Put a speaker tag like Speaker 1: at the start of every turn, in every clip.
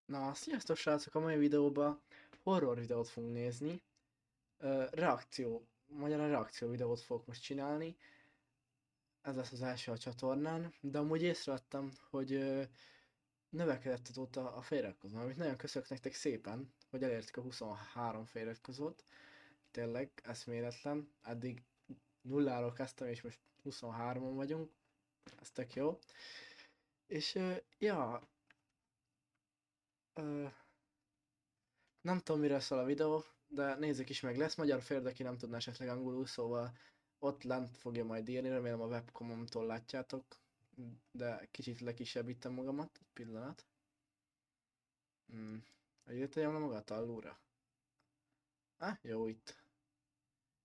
Speaker 1: Na, sziasztok srácok! A mai videóban horror videót fogunk nézni. Magyarán reakció videót fogok most csinálni. Ez lesz az első a csatornán, de amúgy észrevettem, hogy növekedett azóta a feliratkozó, amit nagyon köszönök nektek szépen, hogy elértük a 23 feliratkozót. Tényleg eszméletlen, eddig nulláról kezdtem és most 23-on vagyunk, ez tök jó. És nem tudom, mire szól a videó, de nézzük is meg. Lesz magyar felirat, aki nem tudna esetleg angolul, szóval ott lent fogja majd írni, remélem a webcamomtól látjátok, de kicsit lekisebbítem magamat, egy pillanat. Hogy írtam le magát alulra? Jó itt.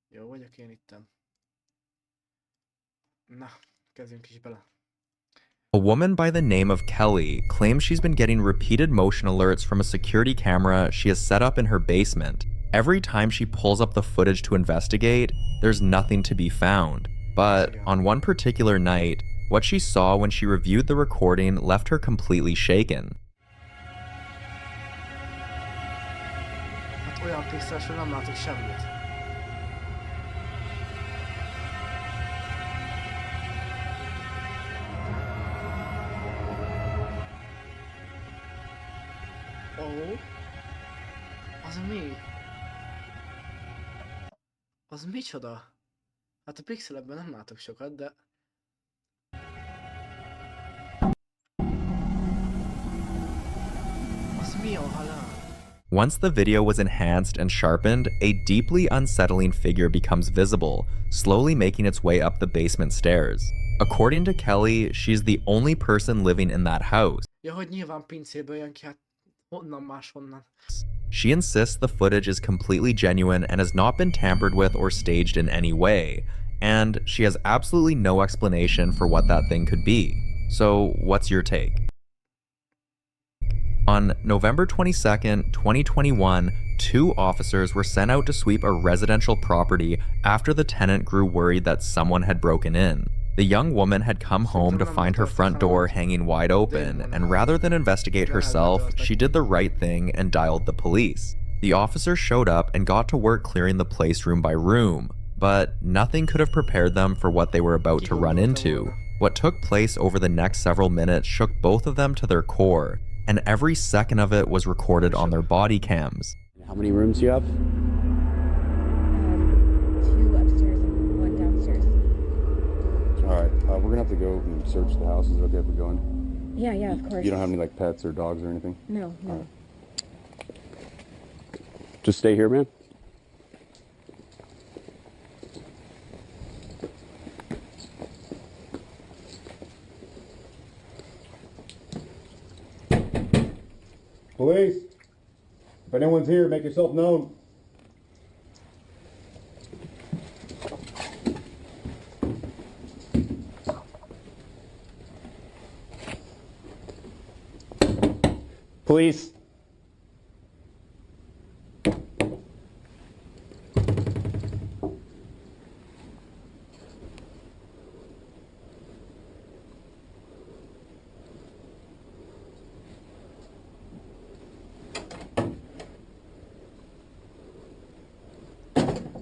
Speaker 1: Jó vagyok én itten. Na, kezdjünk is bele.
Speaker 2: A woman by the name of Kelly claims she's been getting repeated motion alerts from a security camera she has set up in her basement. Every time she pulls up the footage to investigate, there's nothing to be found. But on one particular night, what she saw when she reviewed the recording left her completely shaken.
Speaker 1: Hát olyan pixelsről nem látok semmit. Ó, az mi? Az micsoda? Hát a pixelekben nem látok sokat, de... Az mi a halál?
Speaker 2: Once the video was enhanced and sharpened, a deeply unsettling figure becomes visible, slowly making its way up the basement stairs. According to Kelly, she's the only person living in that house.
Speaker 1: Ja, hogy nyilván pincéből jön ki, hát honnan máshonnan.
Speaker 2: She insists the footage is completely genuine and has not been tampered with or staged in any way, and she has absolutely no explanation for what that thing could be. So, what's your take? On November 22nd, 2021, 2 officers were sent out to sweep a residential property after the tenant grew worried that someone had broken in. The young woman had come home to find her front door hanging wide open, and rather than investigate herself, she did the right thing and dialed the police. The officers showed up and got to work clearing the place room by room, but nothing could have prepared them for what they were about to run into. What took place over the next several minutes shook both of them to their core, and every second of it was recorded on their body cams.
Speaker 3: How many rooms do you have?
Speaker 4: 2 upstairs and 1 downstairs.
Speaker 3: All right, we're gonna have to go and search the house. Is it okay if we go in?
Speaker 4: Yeah, of course.
Speaker 3: You don't have any like pets or dogs or anything?
Speaker 4: No.
Speaker 3: Just stay here, man. Police, if anyone's here, make yourself known. Police.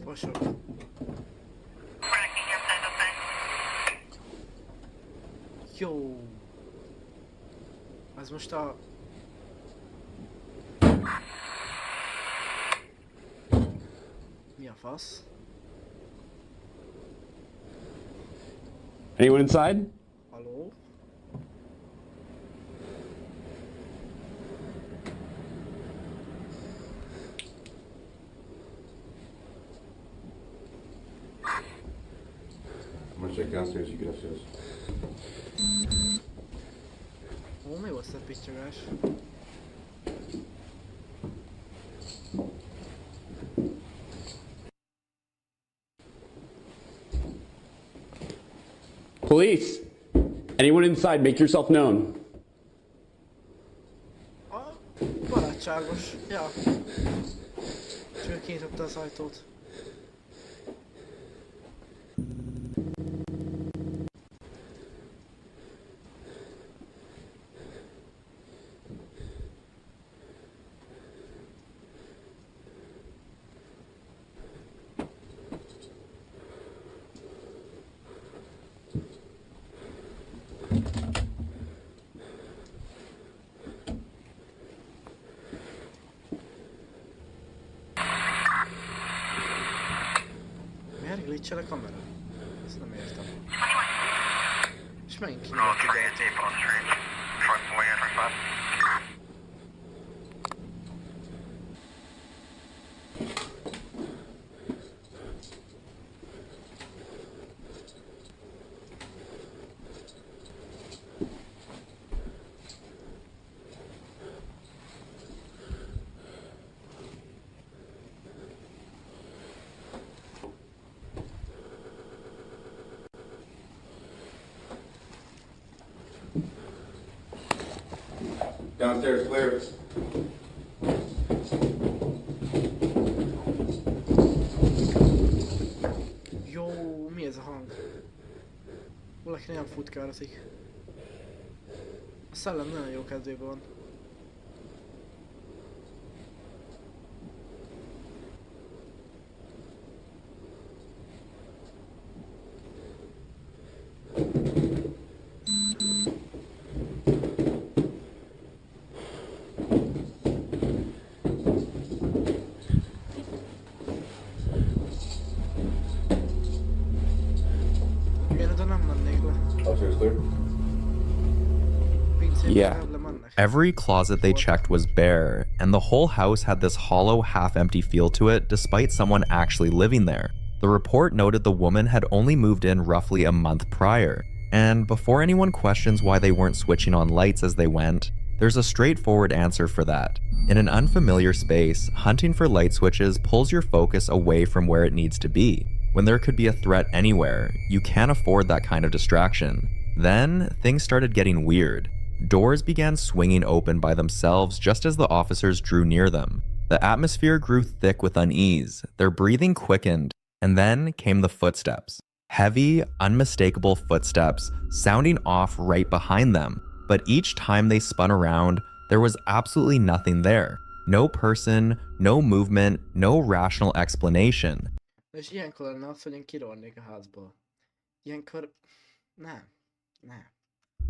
Speaker 1: Fosok. Jó. Ez most a... Mi a fasz?
Speaker 3: Anyone inside?
Speaker 1: Haló?
Speaker 3: I'm gonna check downstairs, you get upstairs.
Speaker 1: Ó, mi volt ez a pittyogás?
Speaker 3: Police! Anyone inside, make yourself known.
Speaker 1: Barátságos. Ja. Csak kinyitotta az ajtót. nincsen a kamera? Ezt nem értem. És megint kinyomott ide.
Speaker 3: Downstairs clear.
Speaker 1: Jó, mi ez a hang? Valaki nagyon futkározik. A szellem nagyon jó kedvében van. Én oda nem mennék le.
Speaker 3: Upstairs clear.
Speaker 1: Pincébe
Speaker 2: Yeah.
Speaker 1: le mennek.
Speaker 2: Every closet they checked was bare, and the whole house had this hollow, half-empty feel to it despite someone actually living there. The report noted the woman had only moved in roughly a month prior, and before anyone questions why they weren't switching on lights as they went, there's a straightforward answer for that. In an unfamiliar space, hunting for light switches pulls your focus away from where it needs to be. When there could be a threat anywhere, you can't afford that kind of distraction. Then, things started getting weird. Doors began swinging open by themselves just as the officers drew near them. The atmosphere grew thick with unease, their breathing quickened, and then came the footsteps. Heavy, unmistakable footsteps, sounding off right behind them, but each time they spun around, there was absolutely nothing there. No person, no movement, no rational explanation.
Speaker 1: És ilyenkor lenne az, hogy én kirolnék a házból. Ilyenkor... Nem. Nem.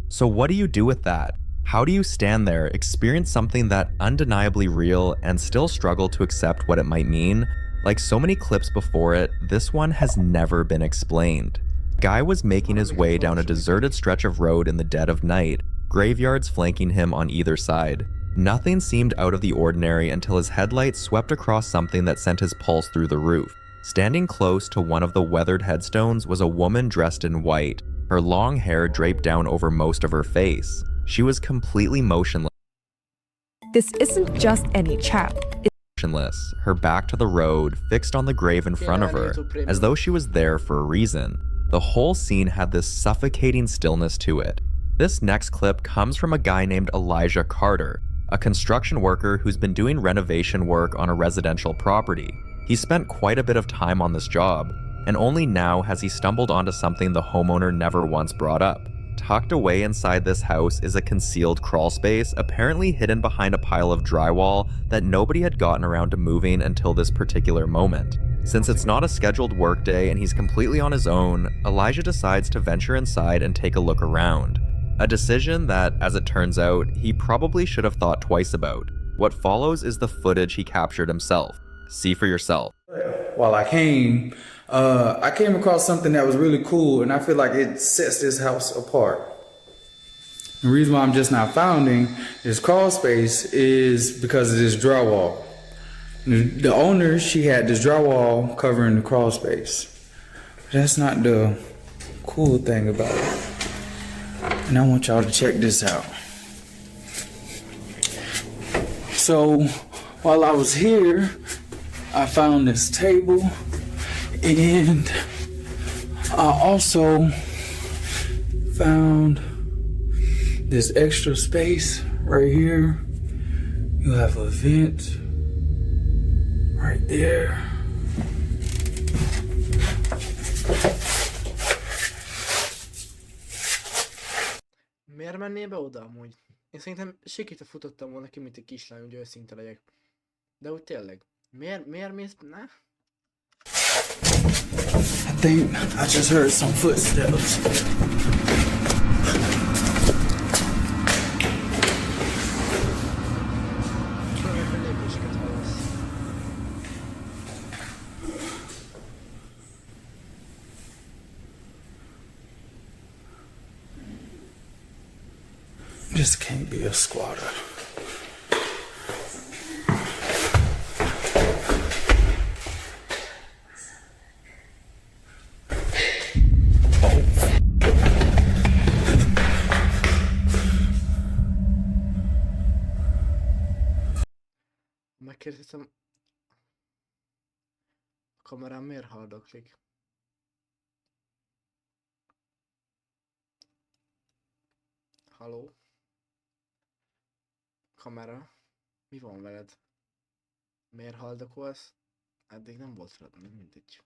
Speaker 2: So what do you do with that? How do you stand there, experience something that undeniably real, and still struggle to accept what it might mean? Like so many clips before it, this one has never been explained. Guy was making his way down a deserted stretch of road in the dead of night, graveyards flanking him on either side. Nothing seemed out of the ordinary until his headlights swept across something that sent his pulse through the roof. Standing close to one of the weathered headstones was a woman dressed in white, her long hair draped down over most of her face. She was completely motionless,
Speaker 5: This isn't just any chap.
Speaker 2: her back to the road, fixed on the grave in front of her, as though she was there for a reason. The whole scene had this suffocating stillness to it. This next clip comes from a guy named Elijah Carter, a construction worker who's been doing renovation work on a residential property. He spent quite a bit of time on this job, and only now has he stumbled onto something the homeowner never once brought up. Tucked away inside this house is a concealed crawl space, apparently hidden behind a pile of drywall that nobody had gotten around to moving until this particular moment. Since it's not a scheduled workday and he's completely on his own, Elijah decides to venture inside and take a look around. A decision that, as it turns out, he probably should have thought twice about. What follows is the footage he captured himself. See for yourself.
Speaker 6: While I came across something that was really cool, and I feel like it sets this house apart. The reason why I'm just not founding this crawl space is because of this drywall. The owner, she had this drywall covering the crawl space. That's not the cool thing about it. And I want y'all to check this out. So while I was here, I found this table, and I also found this extra space right here. You have a vent right there.
Speaker 1: Miért mennél be oda amúgy? Én szerintem sikítve futottam volna ki, mint egy kislány, hogy őszinte legyek. De úgy tényleg. Miért mész? Ne?
Speaker 6: I think I just heard some footsteps. just can't be a squatter.
Speaker 1: Megkérdeztem, a kamerám miért haldoklik? Halló? Kamera? Mi van veled? Miért haldokolsz? Eddig nem volt veled, mindegy.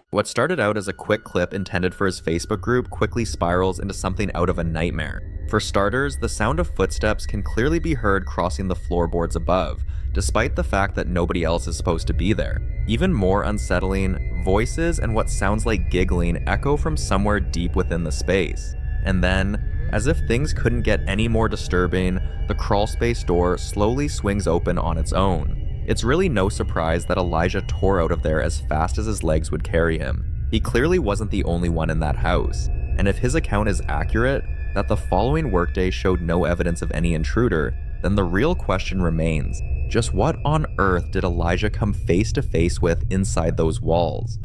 Speaker 2: What started out as a quick clip intended for his Facebook group quickly spirals into something out of a nightmare. For starters, the sound of footsteps can clearly be heard crossing the floorboards above, despite the fact that nobody else is supposed to be there. Even more unsettling, voices and what sounds like giggling echo from somewhere deep within the space. And then, as if things couldn't get any more disturbing, the crawlspace door slowly swings open on its own. It's really no surprise that Elijah tore out of there as fast as his legs would carry him. He clearly wasn't the only one in that house, and if his account is accurate, that the following workday showed no evidence of any intruder, then the real question remains, just what on earth did Elijah come face to face with inside those walls?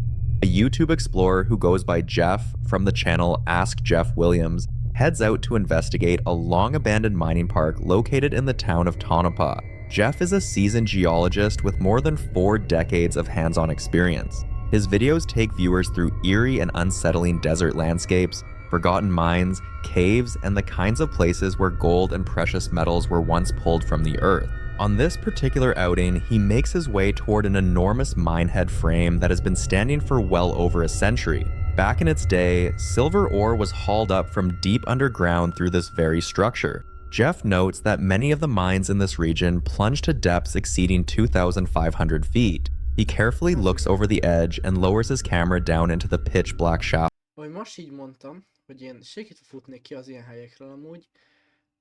Speaker 2: A YouTube explorer who goes by Jeff from the channel Ask Jeff Williams heads out to investigate a long-abandoned mining park located in the town of Tonopah. Jeff is a seasoned geologist with more than 4 decades of hands-on experience. His videos take viewers through eerie and unsettling desert landscapes, forgotten mines, caves, and the kinds of places where gold and precious metals were once pulled from the earth. On this particular outing, he makes his way toward an enormous minehead frame that has been standing for well over a century. Back in its day, silver ore was hauled up from deep underground through this very structure. Jeff notes that many of the mines in this region plunge to depths exceeding 2,500 feet. He carefully looks over the edge and lowers his camera down into the pitch black shaft.
Speaker 1: Ahogy most így mondtam, hogy én segítve futnék ki az ilyen helyekről amúgy,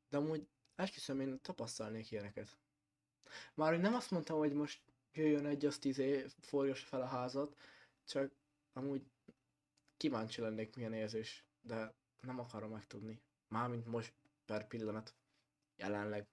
Speaker 1: de amúgy esküszöm, én tapasztalnék ilyeneket. Már hogy nem azt mondtam, hogy most jöjjön egy, azt forgassa fel a házat, csak amúgy kíváncsi lennék, milyen érzés, de nem akarom megtudni. Mármint most per pillanat, jelenleg.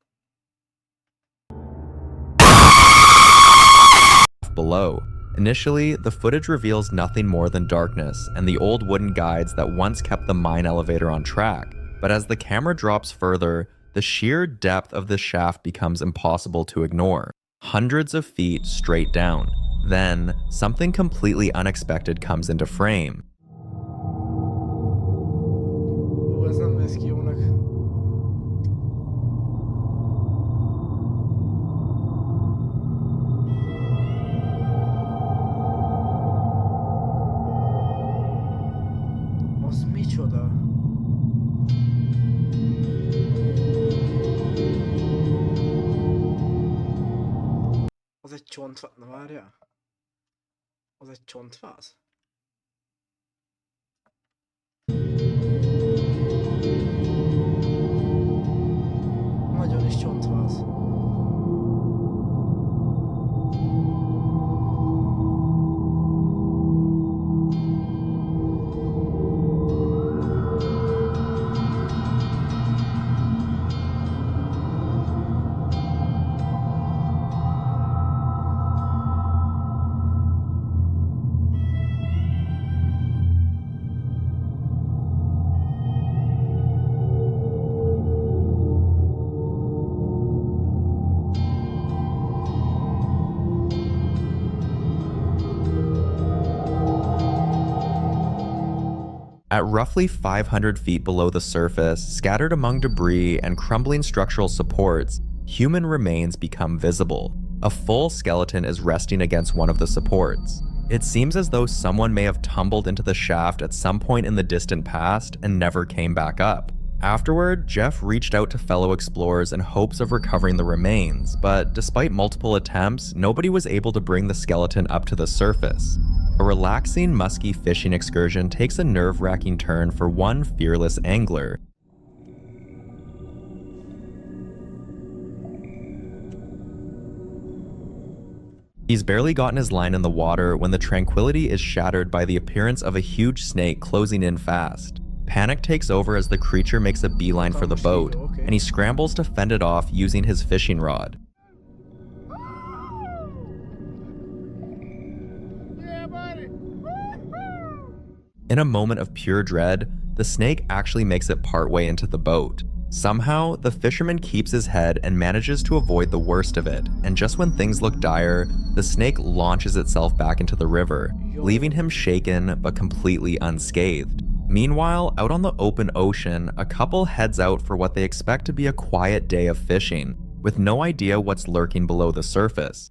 Speaker 2: Below. Initially, the footage reveals nothing more than darkness and the old wooden guides that once kept the mine elevator on track. But as the camera drops further, the sheer depth of the shaft becomes impossible to ignore. Hundreds of feet straight down. Then, something completely unexpected comes into frame.
Speaker 1: Ez nem néz ki jónak. Az micsoda? Az egy csontváz? Na várjál. Az egy csontváz? Nagyon is csontváz.
Speaker 2: At roughly 500 feet below the surface, scattered among debris and crumbling structural supports, human remains become visible. A full skeleton is resting against one of the supports. It seems as though someone may have tumbled into the shaft at some point in the distant past and never came back up. Afterward, Jeff reached out to fellow explorers in hopes of recovering the remains, but despite multiple attempts, nobody was able to bring the skeleton up to the surface. A relaxing, musky fishing excursion takes a nerve-wracking turn for one fearless angler. He's barely gotten his line in the water when the tranquility is shattered by the appearance of a huge snake closing in fast. Panic takes over as the creature makes a beeline for the boat, and he scrambles to fend it off using his fishing rod. In a moment of pure dread, the snake actually makes it partway into the boat. Somehow, the fisherman keeps his head and manages to avoid the worst of it, and just when things look dire, the snake launches itself back into the river, leaving him shaken but completely unscathed. Meanwhile, out on the open ocean, a couple heads out for what they expect to be a quiet day of fishing, with no idea what's lurking below the surface.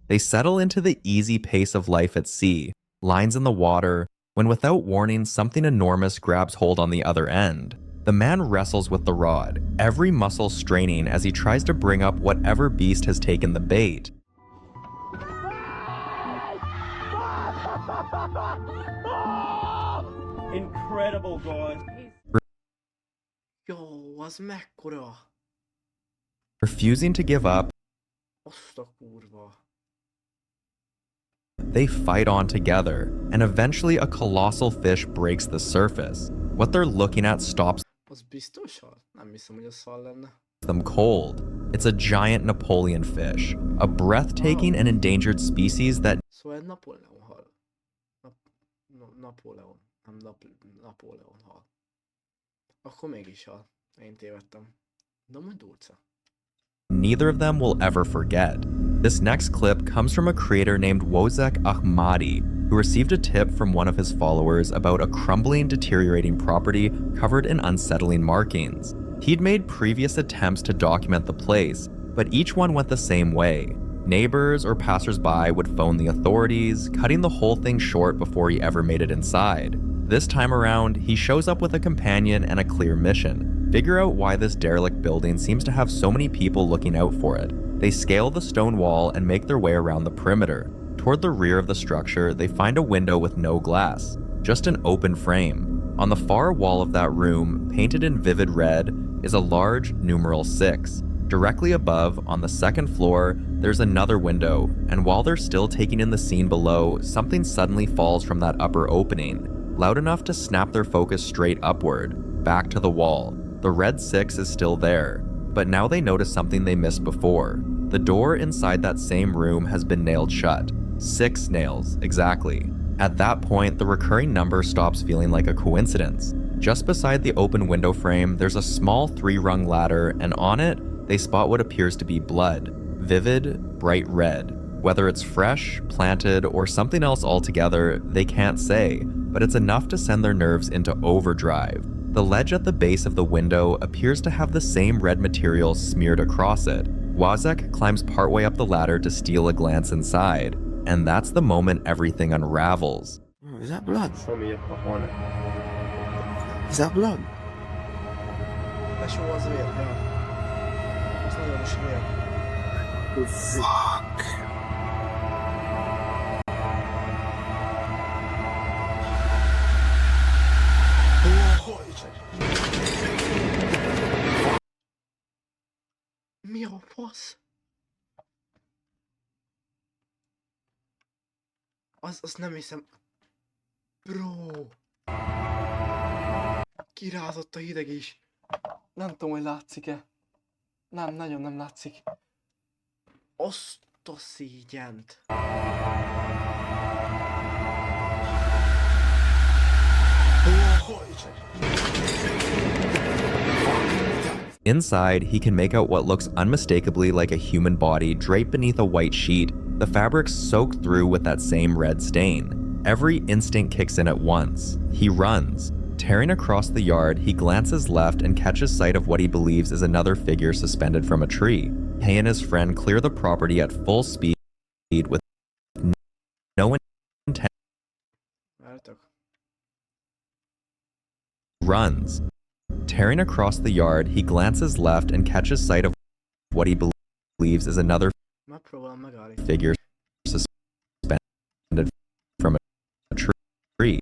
Speaker 2: They settle into the easy pace of life at sea, lines in the water, when without warning something enormous grabs hold on the other end. The man wrestles with the rod, every muscle straining as he tries to bring up whatever beast has taken the bait.
Speaker 7: Incredible, guys.
Speaker 1: Jó, az mekkora?
Speaker 2: Refusing to give up,
Speaker 1: Azt a kurva.
Speaker 2: they fight on together, and eventually a colossal fish breaks the surface. What they're looking at stops
Speaker 1: Az biztos hal? Nem hiszem, hogy az hal lenne.
Speaker 2: them cold. It's a giant Napoleon fish, a breathtaking and endangered species that
Speaker 1: Szóval egy Napóleon hal. Napóleon. Nem Napóleon hal. Akkor mégis hal. Én tévedtem. De amúgy durca.
Speaker 2: neither of them will ever forget. This next clip comes from a creator named Wozek Ahmadi, who received a tip from one of his followers about a crumbling, deteriorating property covered in unsettling markings. He'd made previous attempts to document the place, but each one went the same way. Neighbors or passersby would phone the authorities, cutting the whole thing short before he ever made it inside. This time around, he shows up with a companion and a clear mission: figure out why this derelict building seems to have so many people looking out for it. They scale the stone wall and make their way around the perimeter. Toward the rear of the structure, they find a window with no glass, just an open frame. On the far wall of that room, painted in vivid red, is a large numeral 6. Directly above, on the second floor, there's another window, and while they're still taking in the scene below, something suddenly falls from that upper opening, loud enough to snap their focus straight upward, back to the wall. The red 6 is still there, but now they notice something they missed before. The door inside that same room has been nailed shut. 6 nails, exactly. At that point, the recurring number stops feeling like a coincidence. Just beside the open window frame, there's a small 3-rung ladder, and on it, they spot what appears to be blood. Vivid, bright red. Whether it's fresh, planted, or something else altogether, they can't say, but it's enough to send their nerves into overdrive. The ledge at the base of the window appears to have the same red material smeared across it. Wozek climbs partway up the ladder to steal a glance inside, and that's the moment everything unravels.
Speaker 7: Oh, is that blood? Is that blood?
Speaker 1: Lesó az vér, ja. Az nagyon is vér.
Speaker 7: Fuck.
Speaker 1: Mi a fasz? Az nem hiszem. Bro. Kirázott a hideg is. Nem tudom, hogy látszik-e. Nem, nagyon nem látszik. Azt a szégyent.
Speaker 2: Inside, he can make out what looks unmistakably like a human body draped beneath a white sheet, the fabric soaked through with that same red stain. Every instinct kicks in at once. He runs. Tearing across the yard, he glances left and catches sight of what he believes is another figure suspended from a tree. He and his friend clear the property at full speed with no intent.
Speaker 1: Várjatok.
Speaker 2: Runs. Tearing across the yard, he glances left and catches sight of what he believes is another
Speaker 1: Megpróbálom megállni.
Speaker 2: figure suspended from a tree.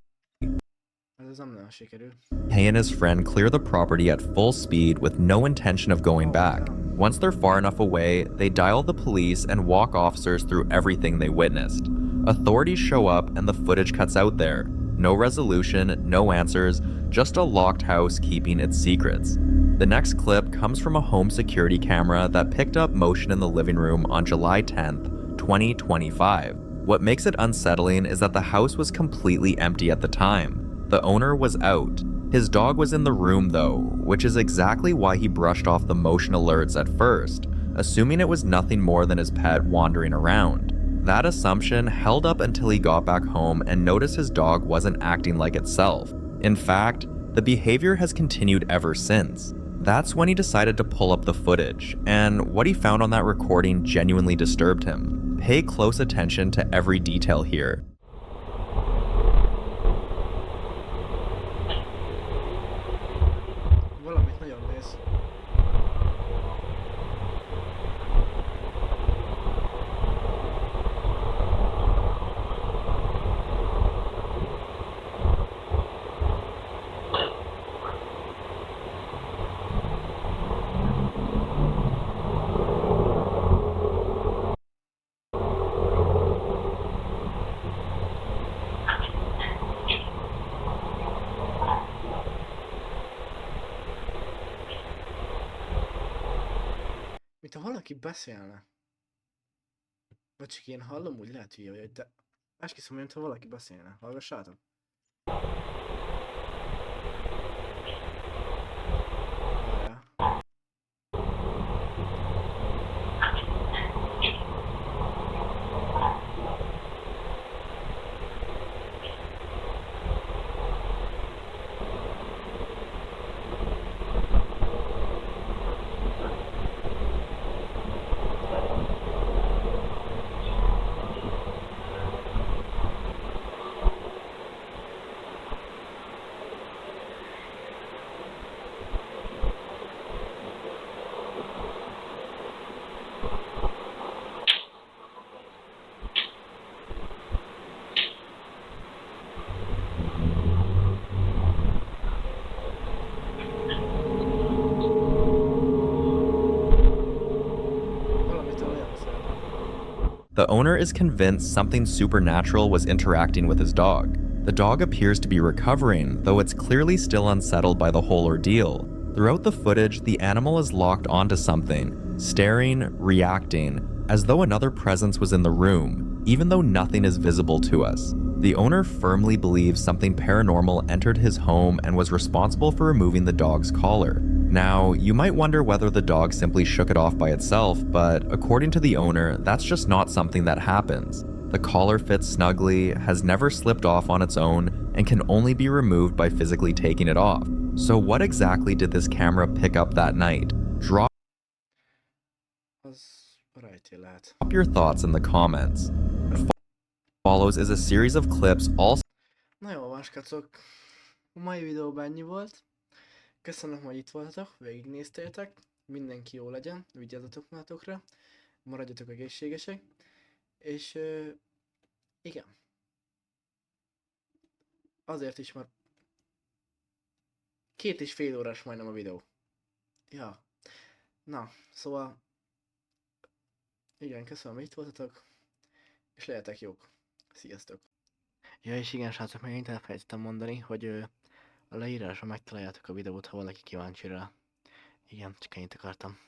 Speaker 1: Ez nem nagyon sikerül.
Speaker 2: He and his friend clear the property at full speed with no intention of going back. Once they're far enough away, they dial the police and walk officers through everything they witnessed. Authorities show up and the footage cuts out there. No resolution, no answers, just a locked house keeping its secrets. The next clip comes from a home security camera that picked up motion in the living room on July 10th, 2025. What makes it unsettling is that the house was completely empty at the time. The owner was out. His dog was in the room though, which is exactly why he brushed off the motion alerts at first, assuming it was nothing more than his pet wandering around. That assumption held up until he got back home and noticed his dog wasn't acting like itself. In fact, the behavior has continued ever since. That's when he decided to pull up the footage, and what he found on that recording genuinely disturbed him. Pay close attention to every detail here.
Speaker 1: Valamit nagyon néz. Mintha valaki beszélne. Vagy csak én hallom, úgy lehet hülye vagy, de esküszöm, mintha valaki beszélne. Hallgassátok. Várjál.
Speaker 2: The owner is convinced something supernatural was interacting with his dog. The dog appears to be recovering, though it's clearly still unsettled by the whole ordeal. Throughout the footage, the animal is locked onto something, staring, reacting, as though another presence was in the room, even though nothing is visible to us. The owner firmly believes something paranormal entered his home and was responsible for removing the dog's collar. Now, you might wonder whether the dog simply shook it off by itself, but according to the owner, that's just not something that happens. The collar fits snugly, has never slipped off on its own, and can only be removed by physically taking it off. So what exactly did this camera pick up that night? Drop
Speaker 1: Az rejtély lehet.
Speaker 2: your thoughts in the comments. What follows is a series of clips all
Speaker 1: Na jó, máskacok. A mai videóban ennyi volt. Köszönöm, hogy itt voltatok, végignéztétek. Mindenki jó legyen, vigyázzatok magatokra, maradjatok egészségesek. És igen. Azért is, mert 2,5 órás majdnem a videó. Ja. Na, szóval igen, köszönöm, hogy itt voltatok, és legyetek jók. Sziasztok! Ja, és igen, srácok, megint elfelejtettem mondani, hogy a leírásban megtaláljátok a videót, ha valaki kíváncsi rá. Igen, csak ennyit akartam.